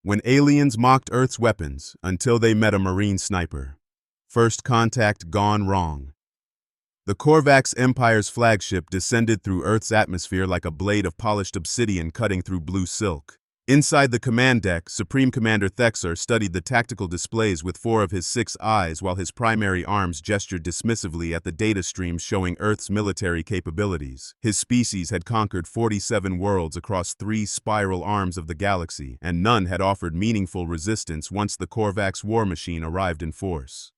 when aliens mocked Earth's weapons until they met a Marine sniper. First contact gone wrong. The Korvax Empire's flagship descended through Earth's atmosphere like a blade of polished obsidian cutting through blue silk. Inside the command deck, Supreme Commander Thexar studied the tactical displays with 4 of his 6 eyes while his primary arms gestured dismissively at the data streams showing Earth's military capabilities. His species had conquered 47 worlds across 3 spiral arms of the galaxy, and none had offered meaningful resistance once the Korvax war machine arrived in force.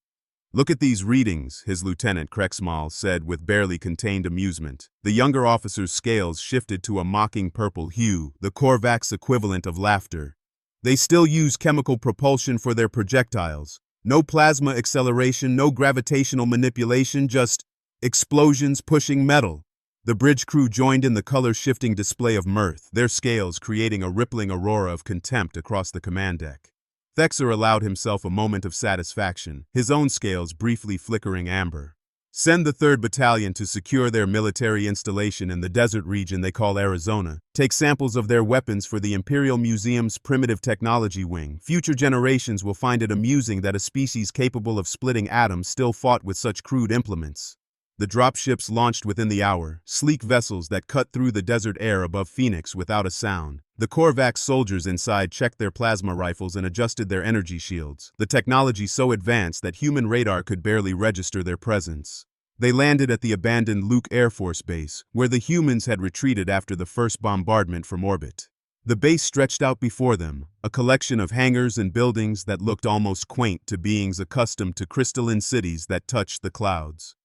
"Look at these readings," his lieutenant Krexmal said with barely contained amusement. The younger officer's scales shifted to a mocking purple hue, the Korvax equivalent of laughter. "They still use chemical propulsion for their projectiles. No plasma acceleration, no gravitational manipulation, just explosions pushing metal." The bridge crew joined in the color-shifting display of mirth, their scales creating a rippling aurora of contempt across the command deck. Thexar allowed himself a moment of satisfaction, his own scales briefly flickering amber. "Send the 3rd Battalion to secure their military installation in the desert region they call Arizona. Take samples of their weapons for the Imperial Museum's Primitive Technology Wing. Future generations will find it amusing that a species capable of splitting atoms still fought with such crude implements." The dropships launched within the hour, sleek vessels that cut through the desert air above Phoenix without a sound. The Korvax soldiers inside checked their plasma rifles and adjusted their energy shields, the technology so advanced that human radar could barely register their presence. They landed at the abandoned Luke Air Force Base, where the humans had retreated after the first bombardment from orbit. The base stretched out before them, a collection of hangars and buildings that looked almost quaint to beings accustomed to crystalline cities that touched the clouds.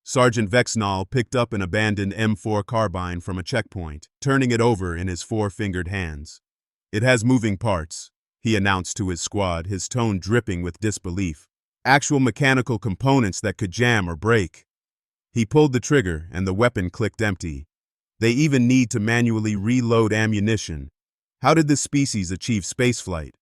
Sergeant Vexnall picked up an abandoned M4 carbine from a checkpoint, turning it over in his 4-fingered hands. "It has moving parts," he announced to his squad, his tone dripping with disbelief. "Actual mechanical components that could jam or break." He pulled the trigger and the weapon clicked empty. They even need to manually reload ammunition. How did this species achieve spaceflight?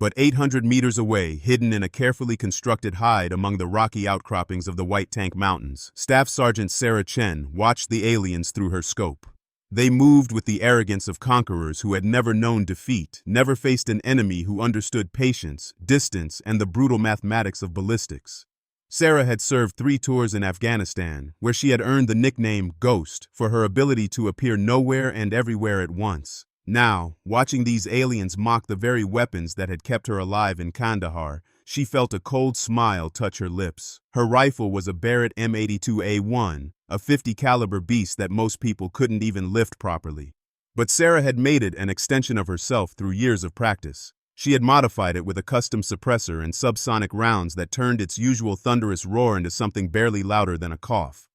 But 800 meters away, hidden in a carefully constructed hide among the rocky outcroppings of the White Tank Mountains, Staff Sergeant Sarah Chen watched the aliens through her scope. They moved with the arrogance of conquerors who had never known defeat, never faced an enemy who understood patience, distance, and the brutal mathematics of ballistics. Sarah had served 3 tours in Afghanistan, where she had earned the nickname Ghost for her ability to appear nowhere and everywhere at once. Now, watching these aliens mock the very weapons that had kept her alive in Kandahar, she felt a cold smile touch her lips. Her rifle was a Barrett M82A1, a 50 caliber beast that most people couldn't even lift properly. But Sarah had made it an extension of herself through years of practice. She had modified it with a custom suppressor and subsonic rounds that turned its usual thunderous roar into something barely louder than a cough.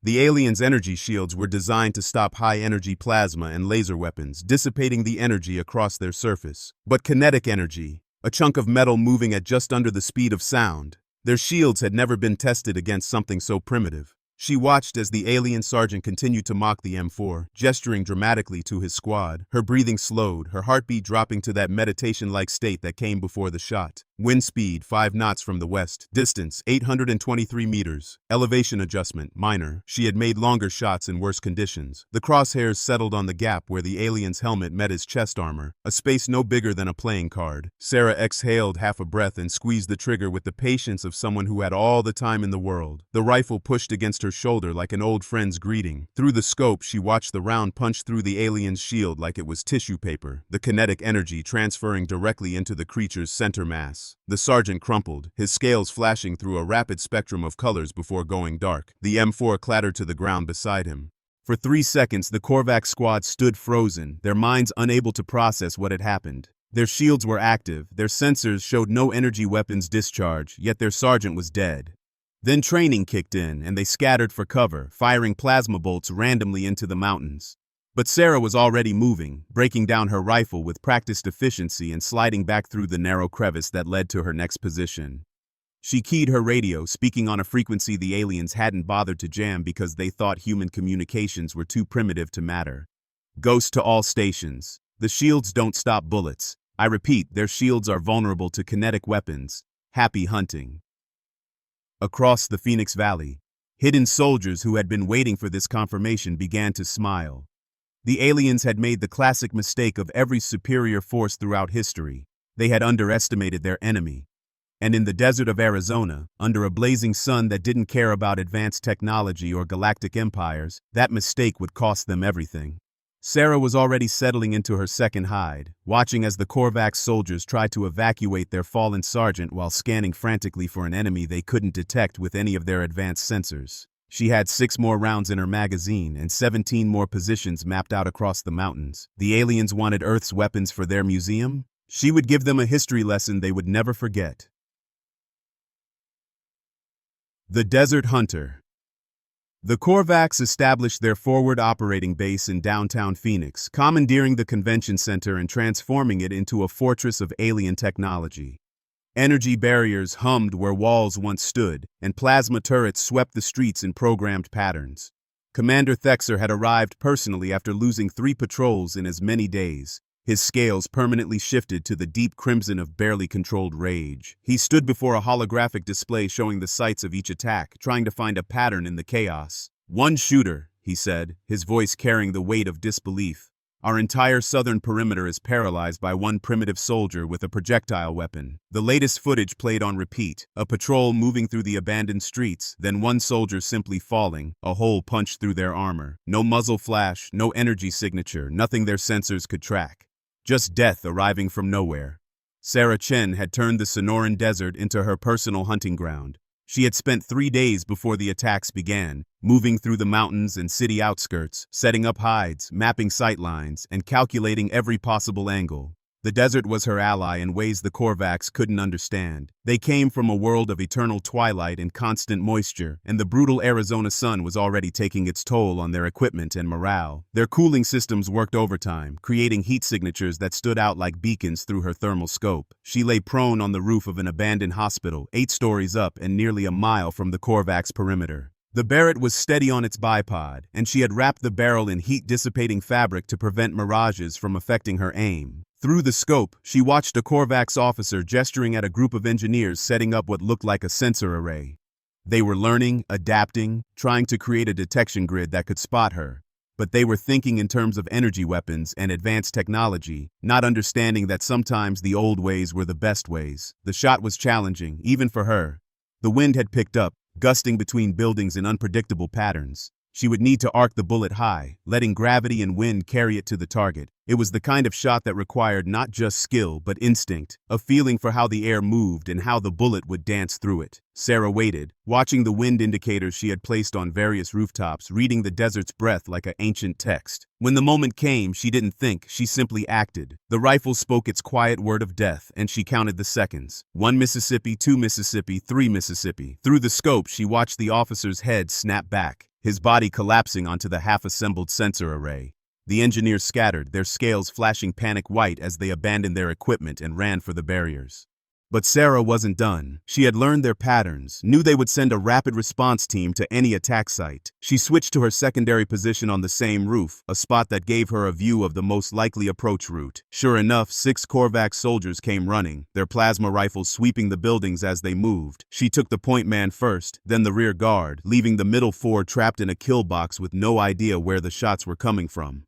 The aliens' energy shields were designed to stop high-energy plasma and laser weapons, dissipating the energy across their surface. But kinetic energy, a chunk of metal moving at just under the speed of sound, their shields had never been tested against something so primitive. She watched as the alien sergeant continued to mock the M4, gesturing dramatically to his squad. Her breathing slowed, her heartbeat dropping to that meditation-like state that came before the shot. Wind speed 5 knots from the west. Distance 823 meters. Elevation adjustment minor. She had made longer shots in worse conditions. The crosshairs settled on the gap where the alien's helmet met his chest armor, a space no bigger than a playing card. Sarah exhaled half a breath and squeezed the trigger with the patience of someone who had all the time in the world. The rifle pushed against her shoulder like an old friend's greeting. Through the scope, she watched the round punch through the alien's shield like it was tissue paper, the kinetic energy transferring directly into the creature's center mass. The sergeant crumpled, his scales flashing through a rapid spectrum of colors before going dark. The M4 clattered to the ground beside him. For 3 seconds, the Korvax squad stood frozen, their minds unable to process what had happened. Their shields were active, their sensors showed no energy weapons discharge, yet their sergeant was dead. Then training kicked in, and they scattered for cover, firing plasma bolts randomly into the mountains. But Sarah was already moving, breaking down her rifle with practiced efficiency and sliding back through the narrow crevice that led to her next position. She keyed her radio, speaking on a frequency the aliens hadn't bothered to jam because they thought human communications were too primitive to matter. "Ghost to all stations. The shields don't stop bullets. I repeat, their shields are vulnerable to kinetic weapons. Happy hunting." Across the Phoenix Valley, hidden soldiers who had been waiting for this confirmation began to smile. The aliens had made the classic mistake of every superior force throughout history. They had underestimated their enemy. And in the desert of Arizona, under a blazing sun that didn't care about advanced technology or galactic empires, that mistake would cost them everything. Sarah was already settling into her second hide, watching as the Korvax soldiers tried to evacuate their fallen sergeant while scanning frantically for an enemy they couldn't detect with any of their advanced sensors. She had 6 more rounds in her magazine and 17 more positions mapped out across the mountains. The aliens wanted Earth's weapons for their museum? She would give them a history lesson they would never forget. The Desert Hunter. The Korvax established their forward operating base in downtown Phoenix, commandeering the convention center and transforming it into a fortress of alien technology. Energy barriers hummed where walls once stood, and plasma turrets swept the streets in programmed patterns. Commander Thexer had arrived personally after losing 3 patrols in as many days. His scales permanently shifted to the deep crimson of barely controlled rage. He stood before a holographic display showing the sites of each attack, trying to find a pattern in the chaos. "One shooter," he said, his voice carrying the weight of disbelief. "Our entire southern perimeter is paralyzed by one primitive soldier with a projectile weapon." The latest footage played on repeat, a patrol moving through the abandoned streets, then one soldier simply falling, a hole punched through their armor. No muzzle flash, no energy signature, nothing their sensors could track. Just death arriving from nowhere. Sarah Chen had turned the Sonoran Desert into her personal hunting ground. She had spent 3 days before the attacks began, moving through the mountains and city outskirts, setting up hides, mapping sightlines, and calculating every possible angle. The desert was her ally in ways the Korvax couldn't understand. They came from a world of eternal twilight and constant moisture, and the brutal Arizona sun was already taking its toll on their equipment and morale. Their cooling systems worked overtime, creating heat signatures that stood out like beacons through her thermal scope. She lay prone on the roof of an abandoned hospital, 8 stories up and nearly a mile from the Korvax perimeter. The Barrett was steady on its bipod, and she had wrapped the barrel in heat-dissipating fabric to prevent mirages from affecting her aim. Through the scope, she watched a Korvax officer gesturing at a group of engineers setting up what looked like a sensor array. They were learning, adapting, trying to create a detection grid that could spot her. But they were thinking in terms of energy weapons and advanced technology, not understanding that sometimes the old ways were the best ways. The shot was challenging, even for her. The wind had picked up, gusting between buildings in unpredictable patterns. She would need to arc the bullet high, letting gravity and wind carry it to the target. It was the kind of shot that required not just skill but instinct, a feeling for how the air moved and how the bullet would dance through it. Sarah waited, watching the wind indicators she had placed on various rooftops, reading the desert's breath like an ancient text. When the moment came, she didn't think, she simply acted. The rifle spoke its quiet word of death, and she counted the seconds. 1 Mississippi, 2 Mississippi, 3 Mississippi. Through the scope, she watched the officer's head snap back, his body collapsing onto the half-assembled sensor array. The engineers scattered, their scales flashing panic white as they abandoned their equipment and ran for the barriers. But Sarah wasn't done. She had learned their patterns, knew they would send a rapid response team to any attack site. She switched to her secondary position on the same roof, a spot that gave her a view of the most likely approach route. Sure enough, 6 Korvax soldiers came running, their plasma rifles sweeping the buildings as they moved. She took the point man first, then the rear guard, leaving the middle 4 trapped in a kill box with no idea where the shots were coming from.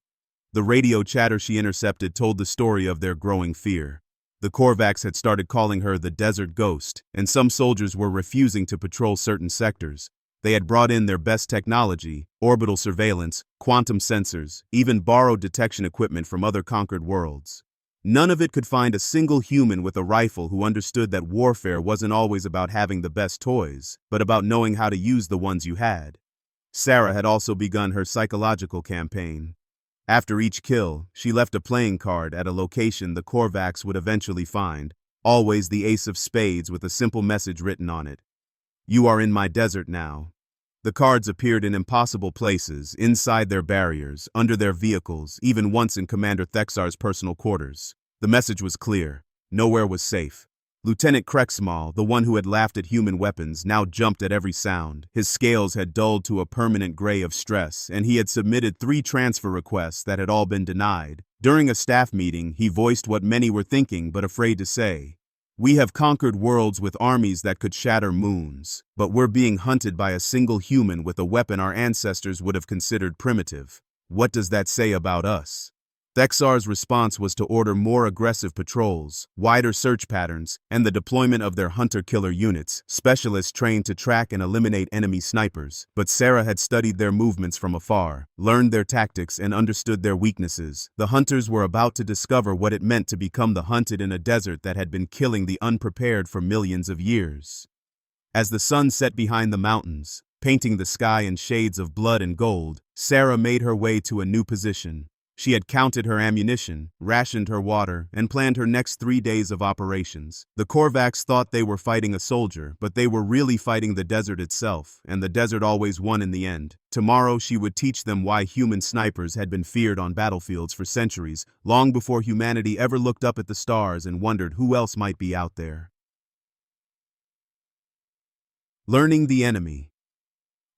The radio chatter she intercepted told the story of their growing fear. The Korvax had started calling her the Desert Ghost, and some soldiers were refusing to patrol certain sectors. They had brought in their best technology, orbital surveillance, quantum sensors, even borrowed detection equipment from other conquered worlds. None of it could find a single human with a rifle who understood that warfare wasn't always about having the best toys, but about knowing how to use the ones you had. Sarah had also begun her psychological campaign. After each kill, she left a playing card at a location the Korvax would eventually find, always the ace of spades with a simple message written on it. "You are in my desert now." The cards appeared in impossible places, inside their barriers, under their vehicles, even once in Commander Thexar's personal quarters. The message was clear. Nowhere was safe. Lieutenant Krexmal, the one who had laughed at human weapons, now jumped at every sound. His scales had dulled to a permanent gray of stress, and he had submitted 3 transfer requests that had all been denied. During a staff meeting, he voiced what many were thinking but afraid to say. "We have conquered worlds with armies that could shatter moons, but we're being hunted by a single human with a weapon our ancestors would have considered primitive. What does that say about us? Thexar's response was to order more aggressive patrols, wider search patterns, and the deployment of their hunter-killer units, specialists trained to track and eliminate enemy snipers. But Sarah had studied their movements from afar, learned their tactics, and understood their weaknesses. The hunters were about to discover what it meant to become the hunted in a desert that had been killing the unprepared for millions of years. As the sun set behind the mountains, painting the sky in shades of blood and gold, Sarah made her way to a new position. She had counted her ammunition, rationed her water, and planned her next 3 days of operations. The Korvax thought they were fighting a soldier, but they were really fighting the desert itself, and the desert always won in the end. Tomorrow she would teach them why human snipers had been feared on battlefields for centuries, long before humanity ever looked up at the stars and wondered who else might be out there. Learning the enemy.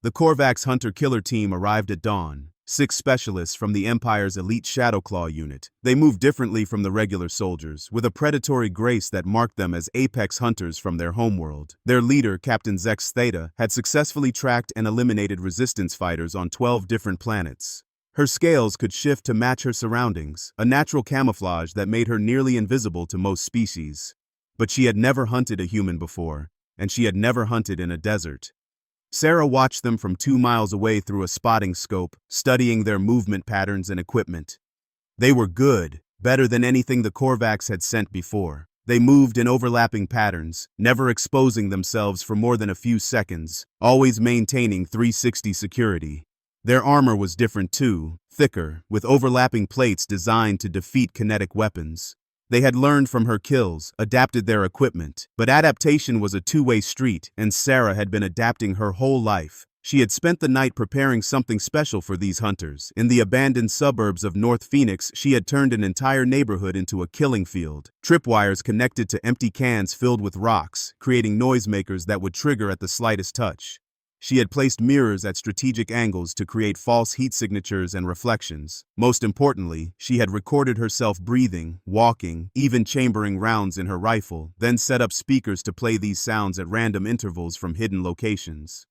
The Korvax hunter-killer team arrived at dawn. 6 specialists from the Empire's elite Shadowclaw unit. They moved differently from the regular soldiers, with a predatory grace that marked them as apex hunters from their homeworld. Their leader, Captain Zex Theta, had successfully tracked and eliminated resistance fighters on 12 different planets. Her scales could shift to match her surroundings, a natural camouflage that made her nearly invisible to most species. But she had never hunted a human before, and she had never hunted in a desert. Sarah watched them from 2 miles away through a spotting scope, studying their movement patterns and equipment. They were good, better than anything the Korvax had sent before. They moved in overlapping patterns, never exposing themselves for more than a few seconds, always maintaining 360 security. Their armor was different too, thicker, with overlapping plates designed to defeat kinetic weapons. They had learned from her kills, adapted their equipment, but adaptation was a two-way street, and Sarah had been adapting her whole life. She had spent the night preparing something special for these hunters. In the abandoned suburbs of North Phoenix, she had turned an entire neighborhood into a killing field. Tripwires connected to empty cans filled with rocks, creating noisemakers that would trigger at the slightest touch. She had placed mirrors at strategic angles to create false heat signatures and reflections. Most importantly, she had recorded herself breathing, walking, even chambering rounds in her rifle, then set up speakers to play these sounds at random intervals from hidden locations.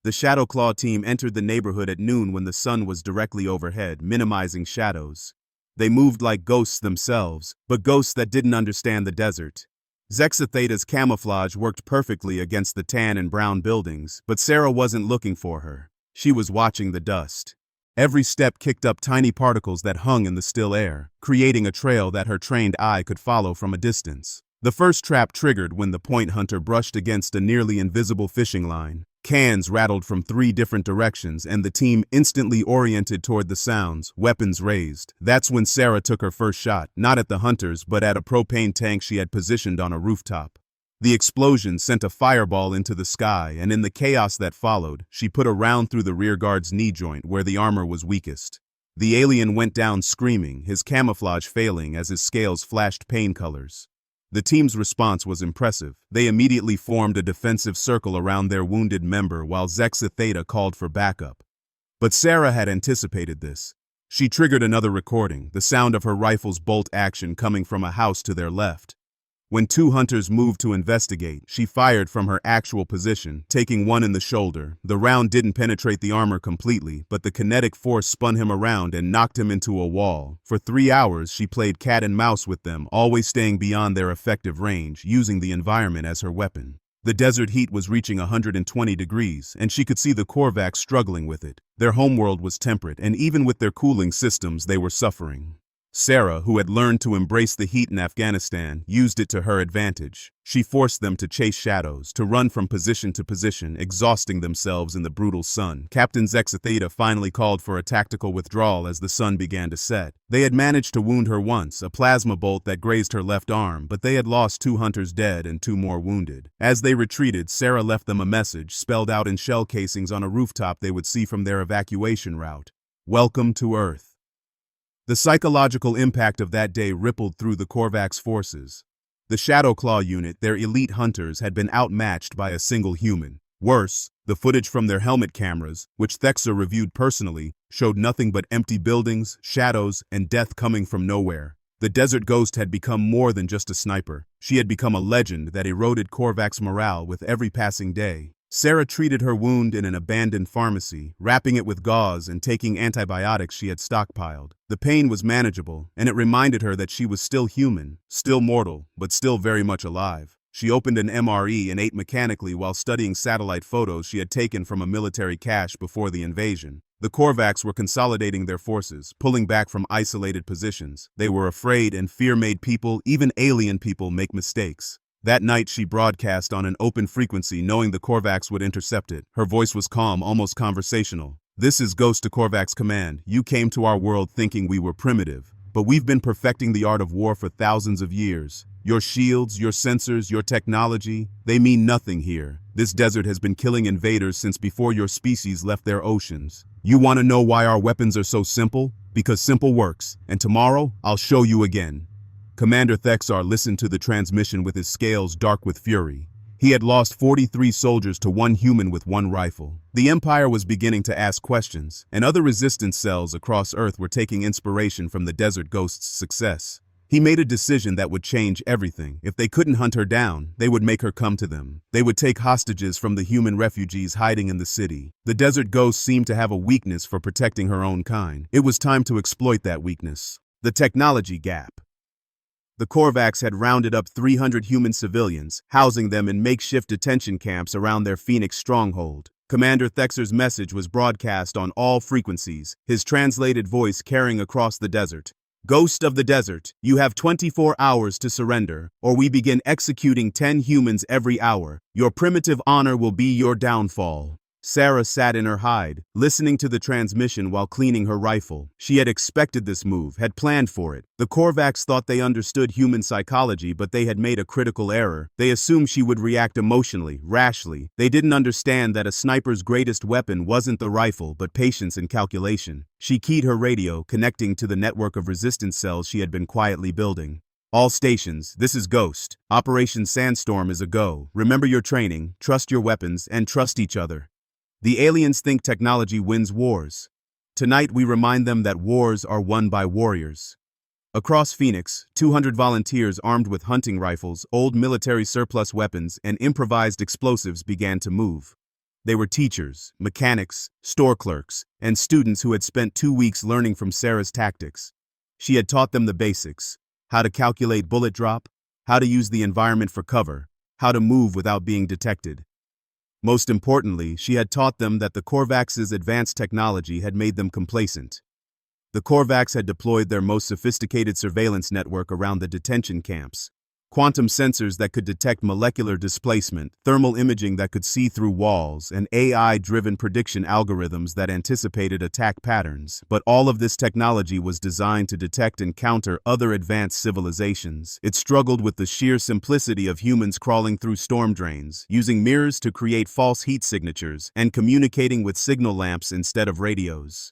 The Shadowclaw team entered the neighborhood at noon when the sun was directly overhead, minimizing shadows. They moved like ghosts themselves, but ghosts that didn't understand the desert. Zexa Theta's camouflage worked perfectly against the tan and brown buildings, but Sarah wasn't looking for her. She was watching the dust. Every step kicked up tiny particles that hung in the still air, creating a trail that her trained eye could follow from a distance. The first trap triggered when the point hunter brushed against a nearly invisible fishing line. Cans rattled from 3 different directions, and the team instantly oriented toward the sounds, weapons raised. That's when Sarah took her first shot, not at the hunters, but at a propane tank she had positioned on a rooftop. The explosion sent a fireball into the sky, and in the chaos that followed, she put a round through the rear guard's knee joint where the armor was weakest. The alien went down screaming, his camouflage failing as his scales flashed pain colors. The team's response was impressive. They immediately formed a defensive circle around their wounded member while Zexa Theta called for backup. But Sarah had anticipated this. She triggered another recording, the sound of her rifle's bolt action coming from a house to their left. When 2 hunters moved to investigate, she fired from her actual position, taking one in the shoulder. The round didn't penetrate the armor completely, but the kinetic force spun him around and knocked him into a wall. For 3 hours, she played cat and mouse with them, always staying beyond their effective range, using the environment as her weapon. The desert heat was reaching 120 degrees, and she could see the Korvax struggling with it. Their homeworld was temperate, and even with their cooling systems, they were suffering. Sarah, who had learned to embrace the heat in Afghanistan, used it to her advantage. She forced them to chase shadows, to run from position to position, exhausting themselves in the brutal sun. Captain Zexa Theta finally called for a tactical withdrawal as the sun began to set. They had managed to wound her once, a plasma bolt that grazed her left arm, but they had lost 2 hunters dead and 2 more wounded. As they retreated, Sarah left them a message, spelled out in shell casings on a rooftop they would see from their evacuation route. Welcome to Earth. The psychological impact of that day rippled through the Korvax forces. The Shadowclaw unit, their elite hunters, had been outmatched by a single human. Worse, the footage from their helmet cameras, which Thexa reviewed personally, showed nothing but empty buildings, shadows, and death coming from nowhere. The Desert Ghost had become more than just a sniper. She had become a legend that eroded Korvax morale with every passing day. Sarah treated her wound in an abandoned pharmacy, wrapping it with gauze and taking antibiotics she had stockpiled. The pain was manageable, and it reminded her that she was still human, still mortal, but still very much alive. She opened an MRE and ate mechanically while studying satellite photos she had taken from a military cache before the invasion. The Korvax were consolidating their forces, pulling back from isolated positions. They were afraid, and fear made people, even alien people, make mistakes. That night she broadcast on an open frequency knowing the Korvax would intercept it. Her voice was calm, almost conversational. "This is Ghost to Korvax Command. You came to our world thinking we were primitive, but we've been perfecting the art of war for thousands of years. Your shields, your sensors, your technology, they mean nothing here. This desert has been killing invaders since before your species left their oceans. You want to know why our weapons are so simple? Because simple works, and tomorrow I'll show you again." Commander Thexar listened to the transmission with his scales dark with fury. He had lost 43 soldiers to one human with one rifle. The Empire was beginning to ask questions, and other resistance cells across Earth were taking inspiration from the Desert Ghost's success. He made a decision that would change everything. If they couldn't hunt her down, they would make her come to them. They would take hostages from the human refugees hiding in the city. The Desert Ghost seemed to have a weakness for protecting her own kind. It was time to exploit that weakness. The technology gap. The Korvax had rounded up 300 human civilians, housing them in makeshift detention camps around their Phoenix stronghold. Commander Thexar's message was broadcast on all frequencies, his translated voice carrying across the desert. "Ghost of the desert, you have 24 hours to surrender, or we begin executing 10 humans every hour. Your primitive honor will be your downfall." Sarah sat in her hide, listening to the transmission while cleaning her rifle. She had expected this move, had planned for it. The Korvax thought they understood human psychology, but they had made a critical error. They assumed she would react emotionally, rashly. They didn't understand that a sniper's greatest weapon wasn't the rifle, but patience and calculation. She keyed her radio, connecting to the network of resistance cells she had been quietly building. "All stations, this is Ghost. Operation Sandstorm is a go. Remember your training, trust your weapons, and trust each other. The aliens think technology wins wars. Tonight we remind them that wars are won by warriors." Across Phoenix, 200 volunteers armed with hunting rifles, old military surplus weapons, and improvised explosives began to move. They were teachers, mechanics, store clerks, and students who had spent 2 weeks learning from Sarah's tactics. She had taught them the basics: how to calculate bullet drop, how to use the environment for cover, how to move without being detected. Most importantly, she had taught them that the Korvax's advanced technology had made them complacent. The Korvax had deployed their most sophisticated surveillance network around the detention camps. Quantum sensors that could detect molecular displacement, thermal imaging that could see through walls, and AI-driven prediction algorithms that anticipated attack patterns. But all of this technology was designed to detect and counter other advanced civilizations. It struggled with the sheer simplicity of humans crawling through storm drains, using mirrors to create false heat signatures, and communicating with signal lamps instead of radios.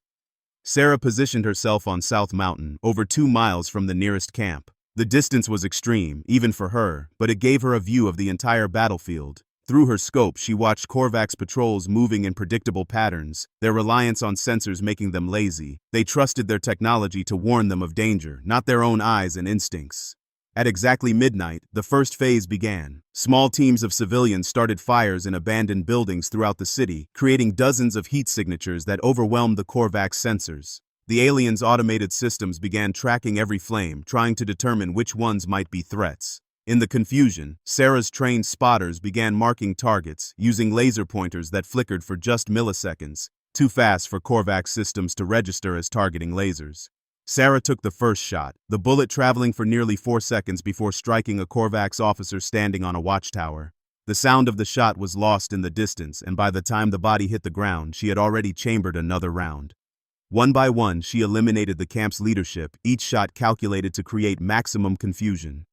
Sarah positioned herself on South Mountain, over 2 miles from the nearest camp. The distance was extreme, even for her, but it gave her a view of the entire battlefield. Through her scope, she watched Korvax patrols moving in predictable patterns, their reliance on sensors making them lazy. They trusted their technology to warn them of danger, not their own eyes and instincts. At exactly midnight, the first phase began. Small teams of civilians started fires in abandoned buildings throughout the city, creating dozens of heat signatures that overwhelmed the Korvax sensors. The aliens' automated systems began tracking every flame, trying to determine which ones might be threats. In the confusion, Sarah's trained spotters began marking targets, using laser pointers that flickered for just milliseconds, too fast for Korvax systems to register as targeting lasers. Sarah took the first shot, the bullet traveling for nearly 4 seconds before striking a Korvax officer standing on a watchtower. The sound of the shot was lost in the distance, and by the time the body hit the ground, she had already chambered another round. One by one, she eliminated the camp's leadership, each shot calculated to create maximum confusion.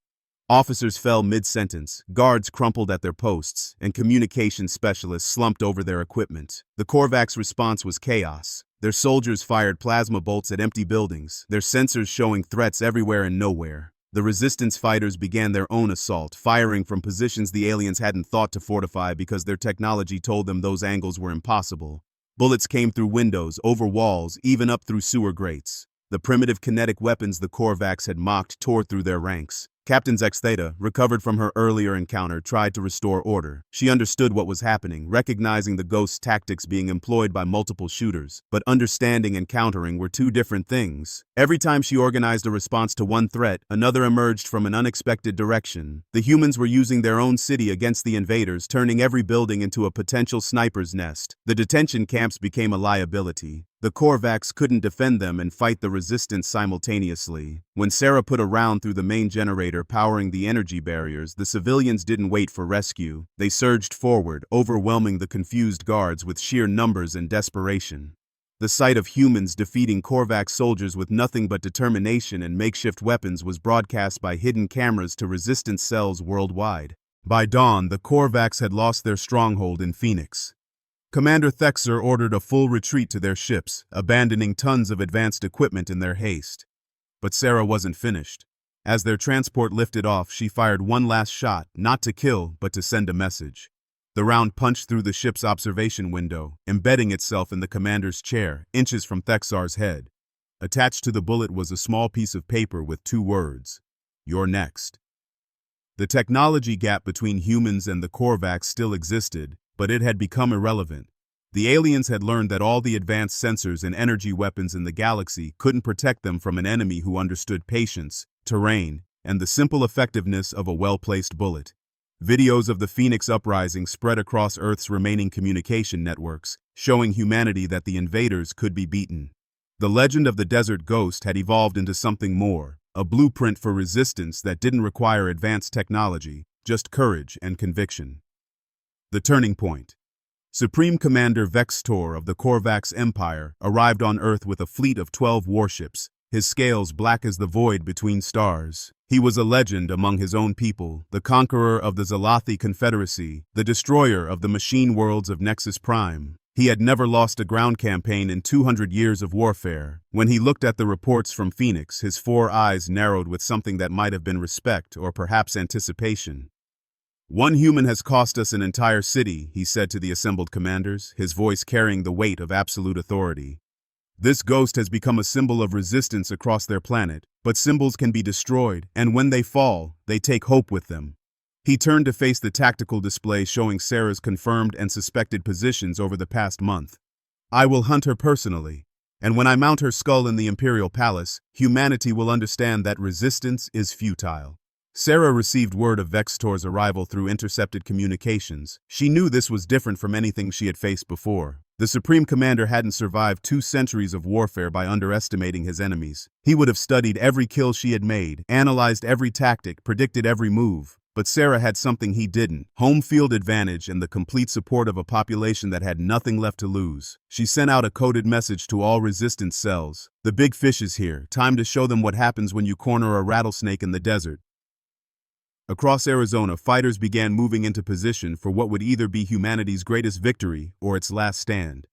Officers fell mid-sentence, guards crumpled at their posts, and communications specialists slumped over their equipment. The Korvax response was chaos. Their soldiers fired plasma bolts at empty buildings, their sensors showing threats everywhere and nowhere. The resistance fighters began their own assault, firing from positions the aliens hadn't thought to fortify because their technology told them those angles were impossible. Bullets came through windows, over walls, even up through sewer grates. The primitive kinetic weapons the Korvax had mocked tore through their ranks. Captain Zeta, recovered from her earlier encounter, tried to restore order. She understood what was happening, recognizing the ghost's tactics being employed by multiple shooters, but understanding and countering were two different things. Every time she organized a response to one threat, another emerged from an unexpected direction. The humans were using their own city against the invaders, turning every building into a potential sniper's nest. The detention camps became a liability. The Korvax couldn't defend them and fight the resistance simultaneously. When Sarah put a round through the main generator powering the energy barriers, the civilians didn't wait for rescue. They surged forward, overwhelming the confused guards with sheer numbers and desperation. The sight of humans defeating Korvax soldiers with nothing but determination and makeshift weapons was broadcast by hidden cameras to resistance cells worldwide. By dawn, the Korvax had lost their stronghold in Phoenix. Commander Thexer ordered a full retreat to their ships, abandoning tons of advanced equipment in their haste. But Sarah wasn't finished. As their transport lifted off, she fired one last shot, not to kill, but to send a message. The round punched through the ship's observation window, embedding itself in the commander's chair, inches from Thexar's head. Attached to the bullet was a small piece of paper with two words: "You're next." The technology gap between humans and the Korvax still existed, but it had become irrelevant. The aliens had learned that all the advanced sensors and energy weapons in the galaxy couldn't protect them from an enemy who understood patience, terrain, and the simple effectiveness of a well-placed bullet. Videos of the Phoenix uprising spread across Earth's remaining communication networks, showing humanity that the invaders could be beaten. The legend of the Desert Ghost had evolved into something more, a blueprint for resistance that didn't require advanced technology, just courage and conviction. The turning point. Supreme Commander Vextor of the Korvax Empire arrived on Earth with a fleet of 12 warships, his scales black as the void between stars. He was a legend among his own people, the conqueror of the Zalathi Confederacy, the destroyer of the machine worlds of Nexus Prime. He had never lost a ground campaign in 200 years of warfare. When he looked at the reports from Phoenix, his four eyes narrowed with something that might have been respect or perhaps anticipation. "One human has cost us an entire city," he said to the assembled commanders, his voice carrying the weight of absolute authority. "This ghost has become a symbol of resistance across their planet, but symbols can be destroyed, and when they fall, they take hope with them." He turned to face the tactical display showing Sarah's confirmed and suspected positions over the past month. "I will hunt her personally, and when I mount her skull in the Imperial Palace, humanity will understand that resistance is futile." Sarah received word of Vextor's arrival through intercepted communications. She knew this was different from anything she had faced before. The Supreme Commander hadn't survived 2 centuries of warfare by underestimating his enemies. He would have studied every kill she had made, analyzed every tactic, predicted every move. But Sarah had something he didn't: home field advantage and the complete support of a population that had nothing left to lose. She sent out a coded message to all resistance cells. "The big fish is here. Time to show them what happens when you corner a rattlesnake in the desert." Across Arizona, fighters began moving into position for what would either be humanity's greatest victory or its last stand.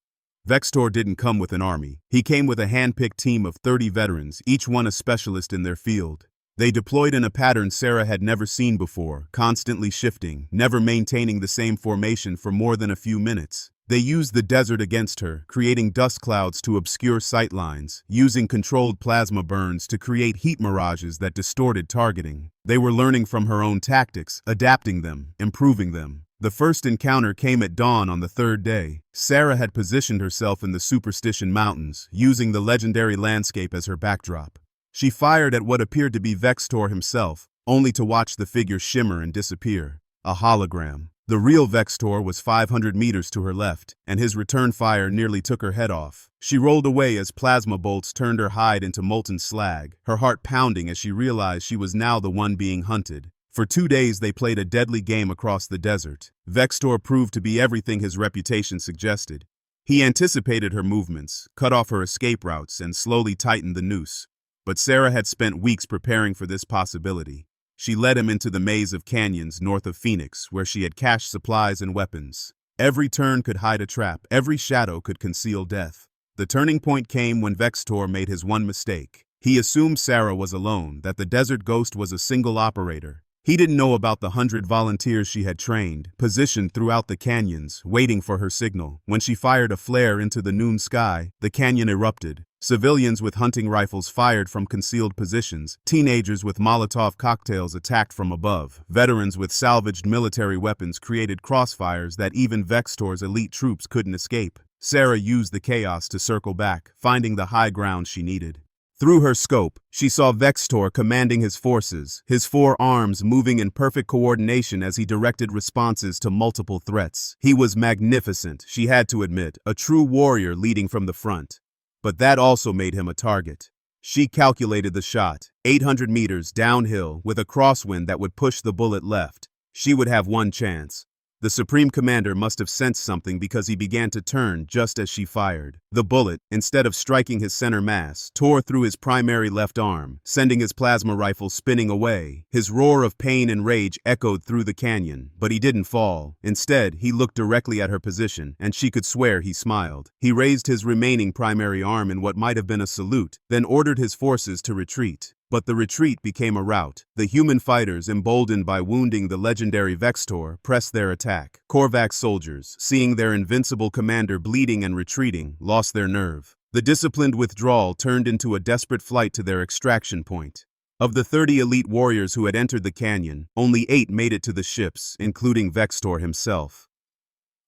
Vextor didn't come with an army. He came with a hand-picked team of 30 veterans, each one a specialist in their field. They deployed in a pattern Sarah had never seen before, constantly shifting, never maintaining the same formation for more than a few minutes. They used the desert against her, creating dust clouds to obscure sightlines, using controlled plasma burns to create heat mirages that distorted targeting. They were learning from her own tactics, adapting them, improving them. The first encounter came at dawn on the 3rd day. Sarah had positioned herself in the Superstition Mountains, using the legendary landscape as her backdrop. She fired at what appeared to be Vextor himself, only to watch the figure shimmer and disappear. A hologram. The real Vextor was 500 meters to her left, and his return fire nearly took her head off. She rolled away as plasma bolts turned her hide into molten slag, her heart pounding as she realized she was now the one being hunted. For 2 days they played a deadly game across the desert. Vextor proved to be everything his reputation suggested. He anticipated her movements, cut off her escape routes, and slowly tightened the noose. But Sarah had spent weeks preparing for this possibility. She led him into the maze of canyons north of Phoenix, where she had cached supplies and weapons. Every turn could hide a trap, every shadow could conceal death. The turning point came when Vextor made his one mistake. He assumed Sarah was alone, that the Desert Ghost was a single operator. He didn't know about the 100 volunteers she had trained, positioned throughout the canyons, waiting for her signal. When she fired a flare into the noon sky, the canyon erupted. Civilians with hunting rifles fired from concealed positions, teenagers with Molotov cocktails attacked from above, veterans with salvaged military weapons created crossfires that even Vextor's elite troops couldn't escape. Sarah used the chaos to circle back, finding the high ground she needed. Through her scope, she saw Vextor commanding his forces, his four arms moving in perfect coordination as he directed responses to multiple threats. He was magnificent, she had to admit, a true warrior leading from the front. But that also made him a target. She calculated the shot, 800 meters downhill with a crosswind that would push the bullet left. She would have one chance. The Supreme Commander must have sensed something because he began to turn just as she fired. The bullet, instead of striking his center mass, tore through his primary left arm, sending his plasma rifle spinning away. His roar of pain and rage echoed through the canyon, but he didn't fall. Instead, he looked directly at her position, and she could swear he smiled. He raised his remaining primary arm in what might have been a salute, then ordered his forces to retreat. But the retreat became a rout. The human fighters, emboldened by wounding the legendary Vextor, pressed their attack. Korvax soldiers, seeing their invincible commander bleeding and retreating, lost their nerve. The disciplined withdrawal turned into a desperate flight to their extraction point. Of the 30 elite warriors who had entered the canyon, only 8 made it to the ships, including Vextor himself.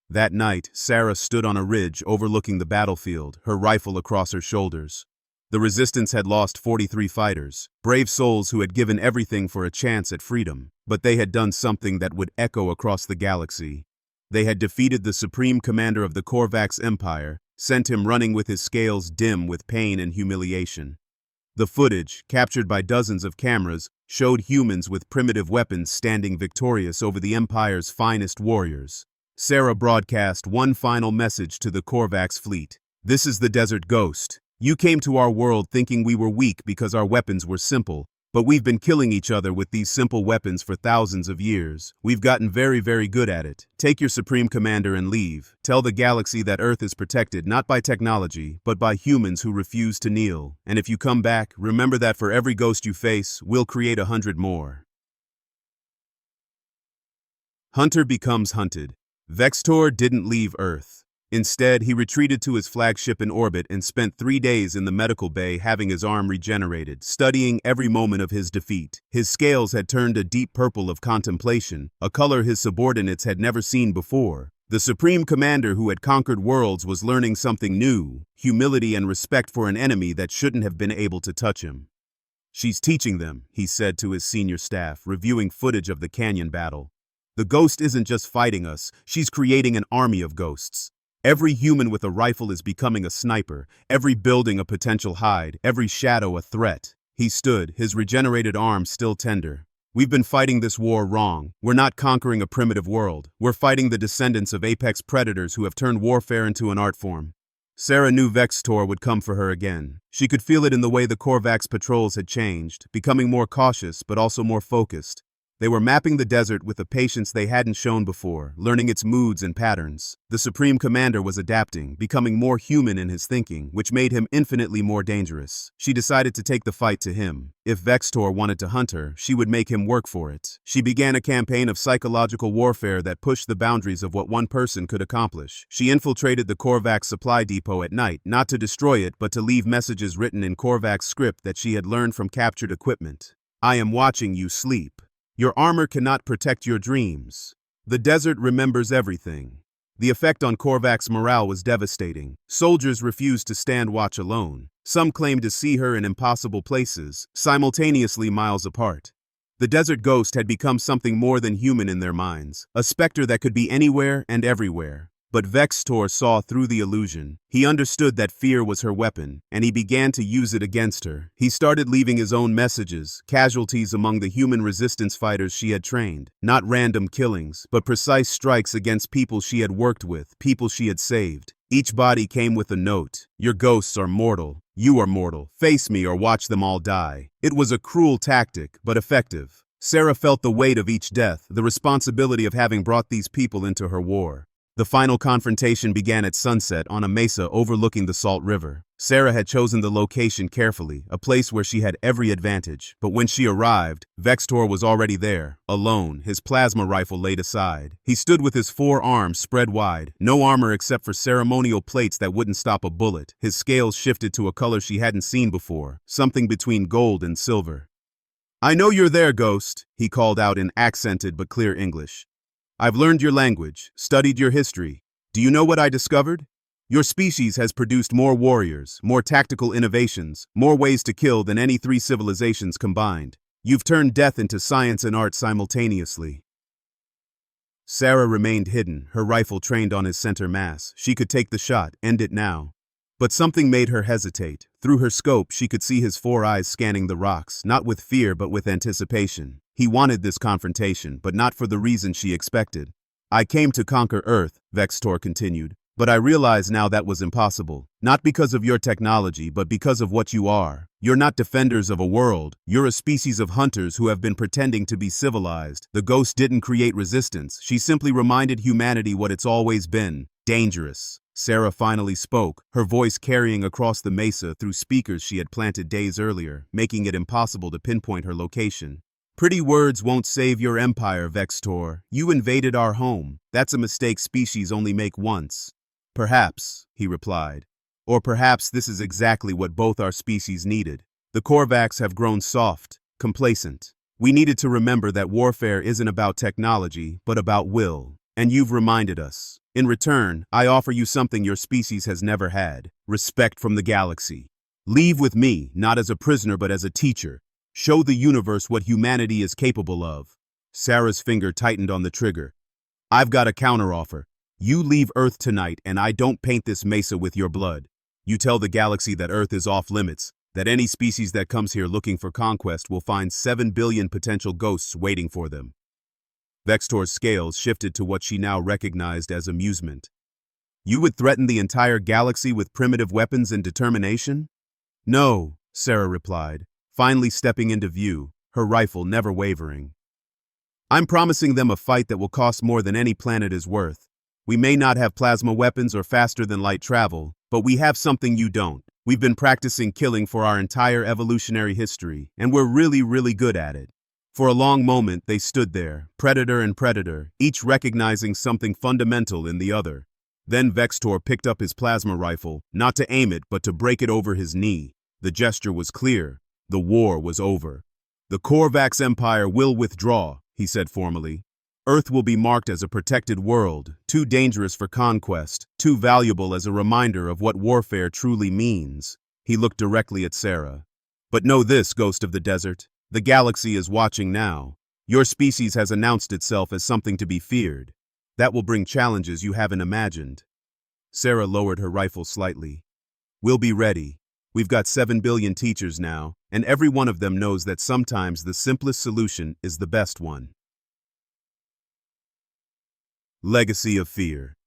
That night, Sarah stood on a ridge overlooking the battlefield, her rifle across her shoulders. The resistance had lost 43 fighters, brave souls who had given everything for a chance at freedom, but they had done something that would echo across the galaxy. They had defeated the supreme commander of the Korvax Empire, sent him running with his scales dim with pain and humiliation. The footage, captured by dozens of cameras, showed humans with primitive weapons standing victorious over the Empire's finest warriors. Sarah broadcast one final message to the Korvax fleet. "This is the Desert Ghost. You came to our world thinking we were weak because our weapons were simple, but we've been killing each other with these simple weapons for thousands of years. We've gotten very, very good at it. Take your Supreme Commander and leave. Tell the galaxy that Earth is protected not by technology, but by humans who refuse to kneel. And if you come back, remember that for every ghost you face, we'll create 100 more." Hunter becomes hunted. Vextor didn't leave Earth. Instead, he retreated to his flagship in orbit and spent 3 days in the medical bay having his arm regenerated, studying every moment of his defeat. His scales had turned a deep purple of contemplation, a color his subordinates had never seen before. The Supreme Commander who had conquered worlds was learning something new, humility and respect for an enemy that shouldn't have been able to touch him. "She's teaching them," he said to his senior staff, reviewing footage of the canyon battle. "The ghost isn't just fighting us, she's creating an army of ghosts. Every human with a rifle is becoming a sniper, every building a potential hide, every shadow a threat." He stood, his regenerated arm still tender. "We've been fighting this war wrong. We're not conquering a primitive world. We're fighting the descendants of apex predators who have turned warfare into an art form." Sarah knew Vextor would come for her again. She could feel it in the way the Korvax patrols had changed, becoming more cautious but also more focused. They were mapping the desert with a patience they hadn't shown before, learning its moods and patterns. The Supreme Commander was adapting, becoming more human in his thinking, which made him infinitely more dangerous. She decided to take the fight to him. If Vextor wanted to hunt her, she would make him work for it. She began a campaign of psychological warfare that pushed the boundaries of what one person could accomplish. She infiltrated the Korvax supply depot at night, not to destroy it, but to leave messages written in Korvax script that she had learned from captured equipment. "I am watching you sleep. Your armor cannot protect your dreams. The desert remembers everything." The effect on Korvax morale was devastating. Soldiers refused to stand watch alone. Some claimed to see her in impossible places, simultaneously miles apart. The Desert Ghost had become something more than human in their minds, a specter that could be anywhere and everywhere. But Vextor saw through the illusion. He understood that fear was her weapon, and he began to use it against her. He started leaving his own messages, casualties among the human resistance fighters she had trained. Not random killings, but precise strikes against people she had worked with, people she had saved. Each body came with a note. "Your ghosts are mortal. You are mortal. Face me or watch them all die." It was a cruel tactic, but effective. Sarah felt the weight of each death, the responsibility of having brought these people into her war. The final confrontation began at sunset on a mesa overlooking the Salt River. Sarah had chosen the location carefully, a place where she had every advantage, but when she arrived, Vextor was already there, alone, his plasma rifle laid aside. He stood with his 4 arms spread wide, no armor except for ceremonial plates that wouldn't stop a bullet. His scales shifted to a color she hadn't seen before, something between gold and silver. "I know you're there, Ghost," he called out in accented but clear English. "I've learned your language, studied your history. Do you know what I discovered? Your species has produced more warriors, more tactical innovations, more ways to kill than any 3 civilizations combined. You've turned death into science and art simultaneously." Sarah remained hidden, her rifle trained on his center mass. She could take the shot, end it now. But something made her hesitate. Through her scope, she could see his 4 eyes scanning the rocks, not with fear but with anticipation. He wanted this confrontation, but not for the reason she expected. "I came to conquer Earth," Vextor continued, "but I realize now that was impossible. Not because of your technology, but because of what you are. You're not defenders of a world. You're a species of hunters who have been pretending to be civilized. The Ghost didn't create resistance. She simply reminded humanity what it's always been: dangerous." Sarah finally spoke, her voice carrying across the mesa through speakers she had planted days earlier, making it impossible to pinpoint her location. "Pretty words won't save your empire, Vextor. You invaded our home. That's a mistake species only make once." "Perhaps," he replied. "Or perhaps this is exactly what both our species needed. The Korvax have grown soft, complacent. We needed to remember that warfare isn't about technology, but about will. And you've reminded us. In return, I offer you something your species has never had: respect from the galaxy. Leave with me, not as a prisoner but as a teacher. Show the universe what humanity is capable of." Sarah's finger tightened on the trigger. "I've got a counteroffer. You leave Earth tonight and I don't paint this mesa with your blood. You tell the galaxy that Earth is off limits, that any species that comes here looking for conquest will find 7 billion potential ghosts waiting for them." Vextor's scales shifted to what she now recognized as amusement. "You would threaten the entire galaxy with primitive weapons and determination?" "No," Sarah replied, finally stepping into view, her rifle never wavering. "I'm promising them a fight that will cost more than any planet is worth. We may not have plasma weapons or faster-than-light travel, but we have something you don't. We've been practicing killing for our entire evolutionary history, and we're really good at it." For a long moment they stood there, predator and predator, each recognizing something fundamental in the other. Then Vextor picked up his plasma rifle, not to aim it but to break it over his knee. The gesture was clear. The war was over. "The Korvax Empire will withdraw," he said formally. "Earth will be marked as a protected world, too dangerous for conquest, too valuable as a reminder of what warfare truly means." He looked directly at Sarah. "But know this, Ghost of the Desert. The galaxy is watching now. Your species has announced itself as something to be feared. That will bring challenges you haven't imagined." Sarah lowered her rifle slightly. "We'll be ready. We've got 7 billion teachers now, and every one of them knows that sometimes the simplest solution is the best one." Legacy of Fear.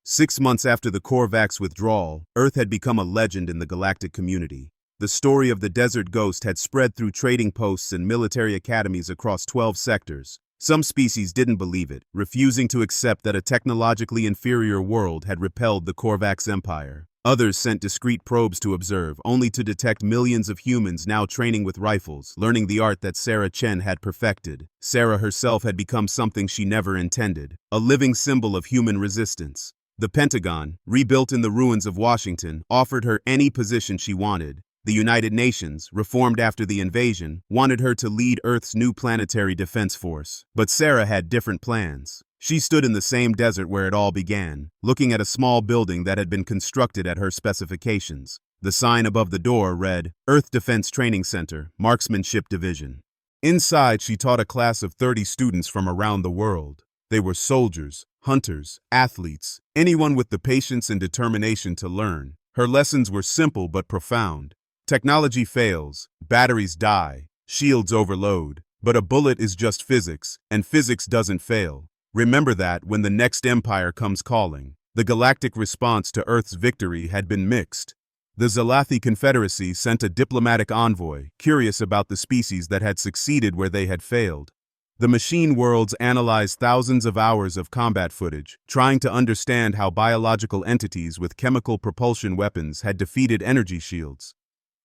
6 months after the Korvax withdrawal, Earth had become a legend in the galactic community. The story of the Desert Ghost had spread through trading posts and military academies across 12 sectors. Some species didn't believe it, refusing to accept that a technologically inferior world had repelled the Korvax Empire. Others sent discreet probes to observe, only to detect millions of humans now training with rifles, learning the art that Sarah Chen had perfected. Sarah herself had become something she never intended, a living symbol of human resistance. The Pentagon, rebuilt in the ruins of Washington, offered her any position she wanted. The United Nations, reformed after the invasion, wanted her to lead Earth's new planetary defense force. But Sarah had different plans. She stood in the same desert where it all began, looking at a small building that had been constructed at her specifications. The sign above the door read, "Earth Defense Training Center, Marksmanship Division." Inside, she taught a class of 30 students from around the world. They were soldiers, hunters, athletes, anyone with the patience and determination to learn. Her lessons were simple but profound. Technology fails, batteries die, shields overload, but a bullet is just physics, and physics doesn't fail. Remember that when the next empire comes calling. The galactic response to Earth's victory had been mixed. The Zalathi Confederacy sent a diplomatic envoy, curious about the species that had succeeded where they had failed. The machine worlds analyzed thousands of hours of combat footage, trying to understand how biological entities with chemical propulsion weapons had defeated energy shields.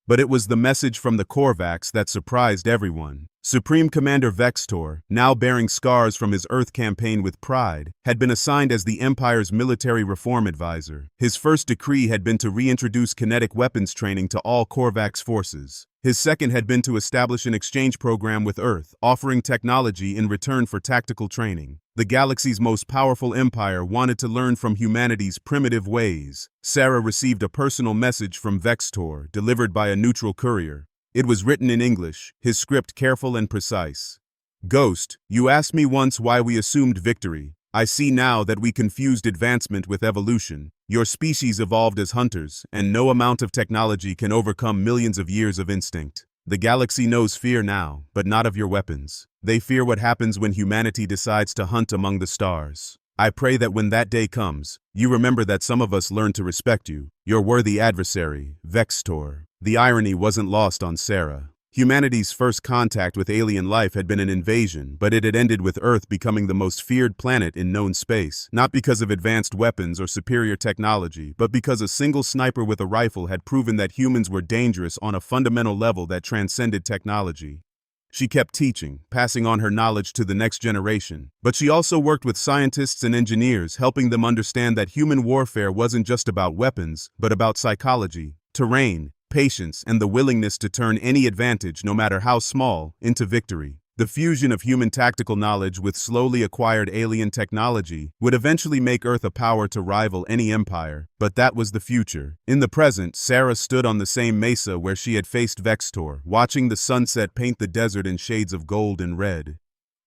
But it was the message from the Korvax that surprised everyone. Supreme Commander Vextor, now bearing scars from his Earth campaign with pride, had been assigned as the Empire's military reform advisor. His first decree had been to reintroduce kinetic weapons training to all Korvax forces. His second had been to establish an exchange program with Earth, offering technology in return for tactical training. The galaxy's most powerful empire wanted to learn from humanity's primitive ways. Sarah received a personal message from Vextor, delivered by a neutral courier. It was written in English, his script careful and precise. Ghost, you asked me once why we assumed victory. I see now that we confused advancement with evolution. Your species evolved as hunters, and no amount of technology can overcome millions of years of instinct. The galaxy knows fear now, but not of your weapons. They fear what happens when humanity decides to hunt among the stars. I pray that when that day comes, you remember that some of us learned to respect you, your worthy adversary, Vextor. The irony wasn't lost on Sarah. Humanity's first contact with alien life had been an invasion, but it had ended with Earth becoming the most feared planet in known space, not because of advanced weapons or superior technology, but because a single sniper with a rifle had proven that humans were dangerous on a fundamental level that transcended technology. She kept teaching, passing on her knowledge to the next generation, but she also worked with scientists and engineers, helping them understand that human warfare wasn't just about weapons, but about psychology, terrain, patience, and the willingness to turn any advantage, no matter how small, into victory. The fusion of human tactical knowledge with slowly acquired alien technology would eventually make Earth a power to rival any empire, but that was the future. In the present, Sarah stood on the same mesa where she had faced Vextor, watching the sunset paint the desert in shades of gold and red.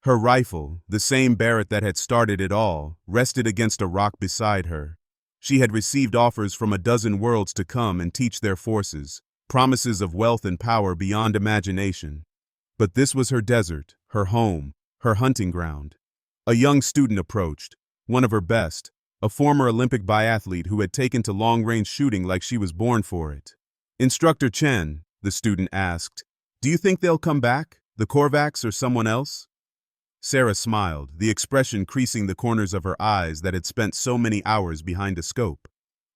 Her rifle, the same Barrett that had started it all, rested against a rock beside her. She had received offers from a dozen worlds to come and teach their forces, promises of wealth and power beyond imagination. But this was her desert, her home, her hunting ground. A young student approached, one of her best, a former Olympic biathlete who had taken to long-range shooting like she was born for it. Instructor Chen, the student asked, do you think they'll come back, the Korvax or someone else? Sarah smiled, the expression creasing the corners of her eyes that had spent so many hours behind a scope.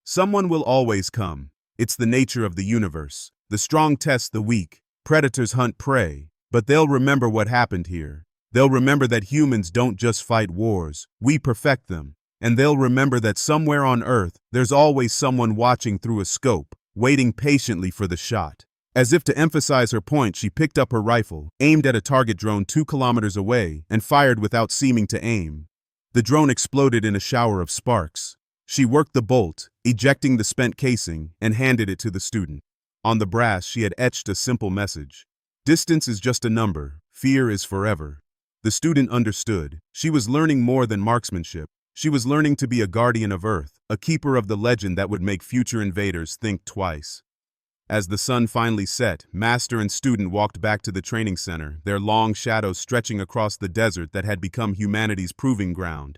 Someone will always come. It's the nature of the universe. The strong test the weak. Predators hunt prey. But they'll remember what happened here. They'll remember that humans don't just fight wars. We perfect them. And they'll remember that somewhere on Earth, there's always someone watching through a scope, waiting patiently for the shot. As if to emphasize her point, she picked up her rifle, aimed at a target drone 2 kilometers away, and fired without seeming to aim. The drone exploded in a shower of sparks. She worked the bolt, ejecting the spent casing, and handed it to the student. On the brass, she had etched a simple message. Distance is just a number, fear is forever. The student understood. She was learning more than marksmanship. She was learning to be a guardian of Earth, a keeper of the legend that would make future invaders think twice. As the sun finally set, master and student walked back to the training center, their long shadows stretching across the desert that had become humanity's proving ground.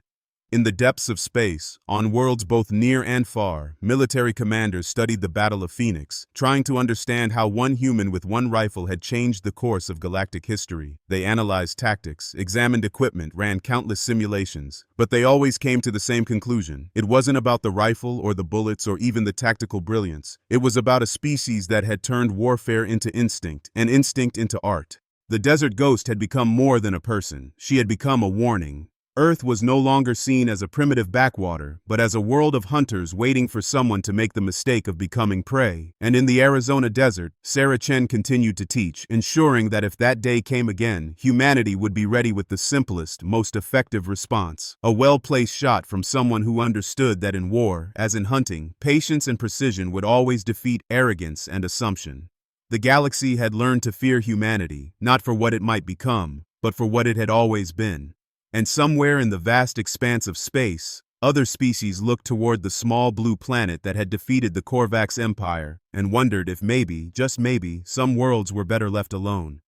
In the depths of space, on worlds both near and far, military commanders studied the Battle of Phoenix, trying to understand how one human with one rifle had changed the course of galactic history. They analyzed tactics, examined equipment, ran countless simulations, but they always came to the same conclusion. It wasn't about the rifle or the bullets or even the tactical brilliance. It was about a species that had turned warfare into instinct, and instinct into art. The desert ghost had become more than a person. She had become a warning. Earth was no longer seen as a primitive backwater, but as a world of hunters waiting for someone to make the mistake of becoming prey. And in the Arizona desert, Sarah Chen continued to teach, ensuring that if that day came again, humanity would be ready with the simplest, most effective response. A well-placed shot from someone who understood that in war, as in hunting, patience and precision would always defeat arrogance and assumption. The galaxy had learned to fear humanity, not for what it might become, but for what it had always been. And somewhere in the vast expanse of space, other species looked toward the small blue planet that had defeated the Korvax Empire and wondered if maybe, just maybe, some worlds were better left alone.